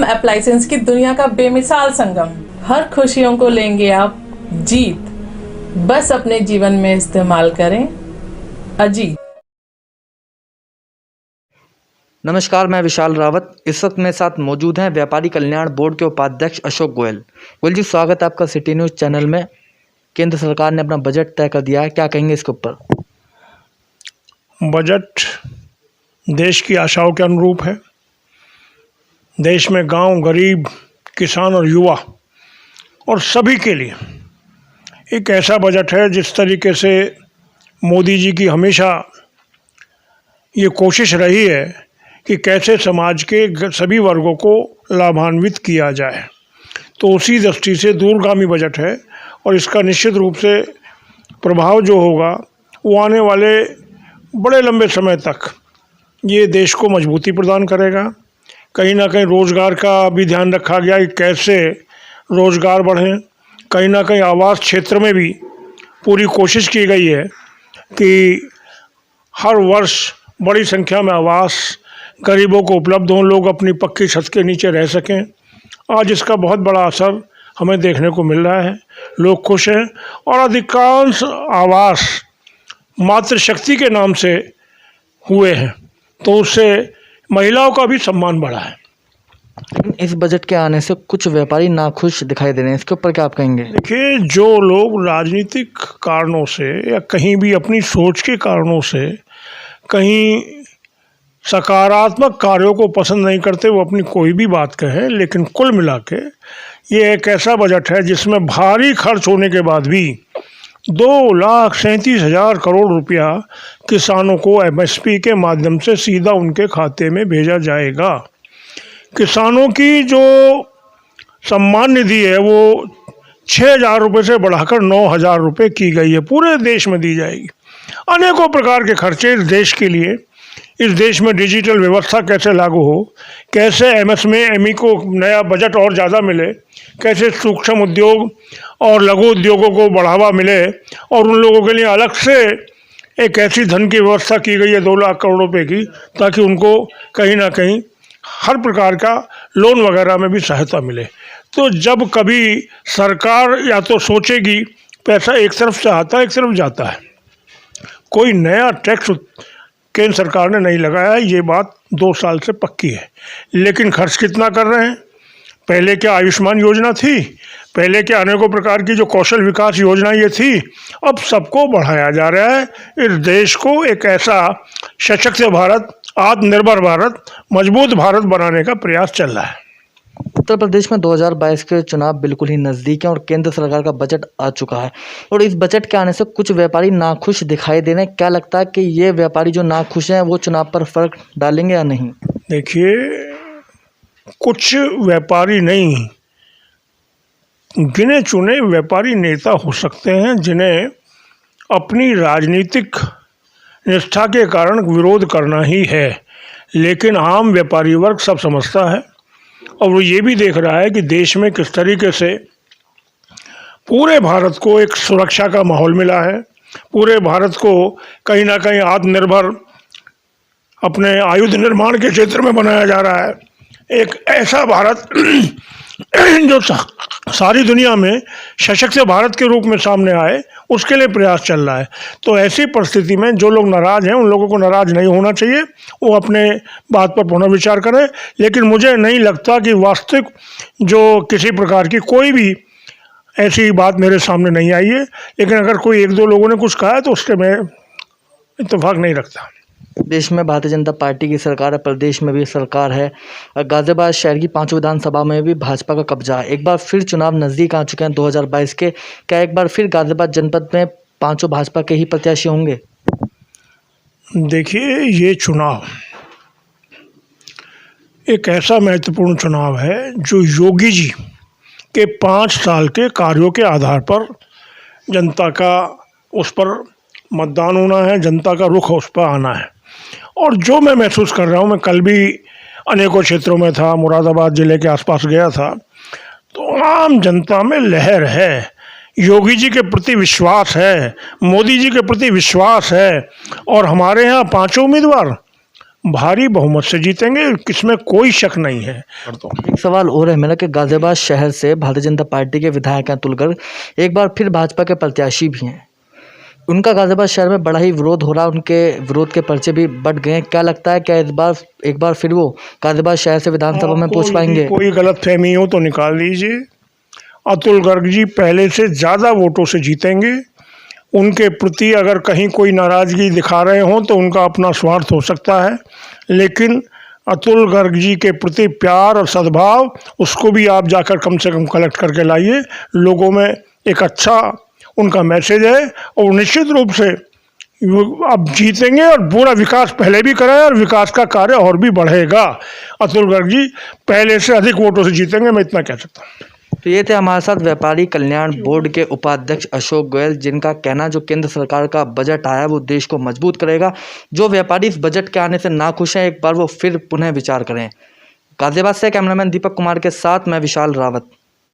Home appliances की दुनिया का बेमिसाल संगम। हर खुशियों को लेंगे आप जीत, बस अपने जीवन में इस्तेमाल करें अजीत। नमस्कार, मैं विशाल रावत। इस वक्त मेरे साथ मौजूद हैं व्यापारी कल्याण बोर्ड के उपाध्यक्ष अशोक गोयल। गोयल जी, स्वागत है आपका सिटी न्यूज़ चैनल में। केंद्र सरकार ने अपना बजट तय कर दिया है, क्या कहेंगे इसके ऊपर? बजट देश की आशाओं के अनुरूप है। देश में गांव, गरीब, किसान और युवा और सभी के लिए एक ऐसा बजट है जिस तरीके से मोदी जी की हमेशा ये कोशिश रही है कि कैसे समाज के सभी वर्गों को लाभान्वित किया जाए, तो उसी दृष्टि से दूरगामी बजट है और इसका निश्चित रूप से प्रभाव जो होगा वो आने वाले बड़े लंबे समय तक ये देश को मजबूती प्रदान करेगा। कहीं ना कहीं रोज़गार का भी ध्यान रखा गया कि कैसे रोज़गार बढ़े। कहीं ना कहीं आवास क्षेत्र में भी पूरी कोशिश की गई है कि हर वर्ष बड़ी संख्या में आवास गरीबों को उपलब्ध हों, लोग अपनी पक्की छत के नीचे रह सकें। आज इसका बहुत बड़ा असर हमें देखने को मिल रहा है। लोग खुश हैं और अधिकांश आवास मातृशक्ति के नाम से हुए हैं, तो उससे महिलाओं का भी सम्मान बढ़ा है। इस बजट के आने से कुछ व्यापारी नाखुश दिखाई दे रहे हैं, इसके ऊपर क्या आप कहेंगे? देखिए, जो लोग राजनीतिक कारणों से या कहीं भी अपनी सोच के कारणों से कहीं सकारात्मक कार्यों को पसंद नहीं करते, वो अपनी कोई भी बात कहें, लेकिन कुल मिला के ये एक ऐसा बजट है जिसमें भारी खर्च होने के बाद भी 2,37,000 करोड़ रुपया किसानों को एमएसपी के माध्यम से सीधा उनके खाते में भेजा जाएगा। किसानों की जो सम्मान निधि है वो 6,000 रुपये से बढ़ाकर 9,000 रुपये की गई है, पूरे देश में दी जाएगी। अनेकों प्रकार के खर्चे इस देश के लिए, इस देश में डिजिटल व्यवस्था कैसे लागू हो, कैसे एमएसएमई को नया बजट और ज़्यादा मिले, कैसे सूक्ष्म उद्योग और लघु उद्योगों को बढ़ावा मिले, और उन लोगों के लिए अलग से एक ऐसी धन की व्यवस्था की गई है 2 लाख करोड़ रुपए की, ताकि उनको कहीं ना कहीं हर प्रकार का लोन वगैरह में भी सहायता मिले। तो जब कभी सरकार या तो सोचेगी, पैसा एक तरफ से आता है एक तरफ जाता है, कोई नया टैक्स केंद्र सरकार ने नहीं लगाया है, ये बात 2 साल से पक्की है। लेकिन खर्च कितना कर रहे हैं? पहले क्या आयुष्मान योजना थी, पहले क्या अनेकों प्रकार की जो कौशल विकास योजना ये थी, अब सबको बढ़ाया जा रहा है। इस देश को एक ऐसा सशक्त भारत, आत्मनिर्भर भारत, मजबूत भारत बनाने का प्रयास चल रहा है। उत्तर प्रदेश में 2022 के चुनाव बिल्कुल ही नज़दीक हैं और केंद्र सरकार का बजट आ चुका है, और इस बजट के आने से कुछ व्यापारी नाखुश दिखाई दे रहे हैं। क्या लगता है कि ये व्यापारी जो नाखुश हैं वो चुनाव पर फर्क डालेंगे या नहीं? देखिए, कुछ व्यापारी नहीं, गिने चुने व्यापारी नेता हो सकते हैं जिन्हें अपनी राजनीतिक निष्ठा के कारण विरोध करना ही है, लेकिन आम व्यापारी वर्ग सब समझता है और वो ये भी देख रहा है कि देश में किस तरीके से पूरे भारत को एक सुरक्षा का माहौल मिला है, पूरे भारत को कहीं ना कहीं आत्मनिर्भर अपने आयुध निर्माण के क्षेत्र में बनाया जा रहा है। एक ऐसा भारत जो सारी दुनिया में सशक्त भारत के रूप में सामने आए, उसके लिए प्रयास चल रहा है। तो ऐसी परिस्थिति में जो लोग नाराज़ हैं, उन लोगों को नाराज़ नहीं होना चाहिए, वो अपने बात पर पुनर्विचार करें। लेकिन मुझे नहीं लगता कि वास्तविक जो किसी प्रकार की कोई भी ऐसी बात मेरे सामने नहीं आई है, लेकिन अगर कोई 1-2 लोगों ने कुछ कहा है तो उसके मैं इत्तेफाक नहीं रखता। देश में भारतीय जनता पार्टी की सरकार है, प्रदेश में भी सरकार है, गाजियाबाद शहर की 5 विधानसभा में भी भाजपा का कब्जा है। एक बार फिर चुनाव नज़दीक आ चुके हैं 2022 के, क्या एक बार फिर गाजियाबाद जनपद में 5 भाजपा के ही प्रत्याशी होंगे? देखिए, ये चुनाव एक ऐसा महत्वपूर्ण चुनाव है जो योगी जी के 5 साल के कार्यों के आधार पर जनता का उस पर मतदान होना है, जनता का रुख उस पर आना है। और जो मैं महसूस कर रहा हूँ, मैं कल भी अनेकों क्षेत्रों में था, मुरादाबाद ज़िले के आसपास गया था, तो आम जनता में लहर है, योगी जी के प्रति विश्वास है, मोदी जी के प्रति विश्वास है। और हमारे यहाँ 5 उम्मीदवार भारी बहुमत से जीतेंगे, इसमें कोई शक नहीं है। एक सवाल और है मेरा कि गाजियाबाद शहर से भारतीय जनता पार्टी के विधायक हैं अतुल गर्ग, एक बार फिर भाजपा के प्रत्याशी भी हैं। उनका गाजियाबाद शहर में बड़ा ही विरोध हो रहा है, उनके विरोध के पर्चे भी बढ़ गए हैं। क्या लगता है क्या इस बार एक बार फिर वो गाजियाबाद शहर से विधानसभा में पहुंच पाएंगे? कोई गलत फहमी हो तो निकाल दीजिए। अतुल गर्ग जी पहले से ज़्यादा वोटों से जीतेंगे। उनके प्रति अगर कहीं कोई नाराज़गी दिखा रहे हों तो उनका अपना स्वार्थ हो सकता है, लेकिन अतुल गर्ग जी के प्रति प्यार और सद्भाव उसको भी आप जाकर कम से कम कलेक्ट करके लाइए। लोगों में एक अच्छा उनका मैसेज है और निश्चित रूप से अब जीतेंगे और पूरा विकास पहले भी करा है और विकास का कार्य और भी बढ़ेगा। अतुल गर्ग जी पहले से अधिक वोटों से जीतेंगे, मैं इतना कह सकता हूँ। तो ये थे हमारे साथ व्यापारी कल्याण बोर्ड के उपाध्यक्ष अशोक गोयल, जिनका कहना जो केंद्र सरकार का बजट आया है वो देश को मजबूत करेगा। जो व्यापारी इस बजट के आने से नाखुश हैं, एक बार वो फिर पुनः विचार करें। गाजियाबाद से कैमरामैन दीपक कुमार के साथ मैं विशाल रावत।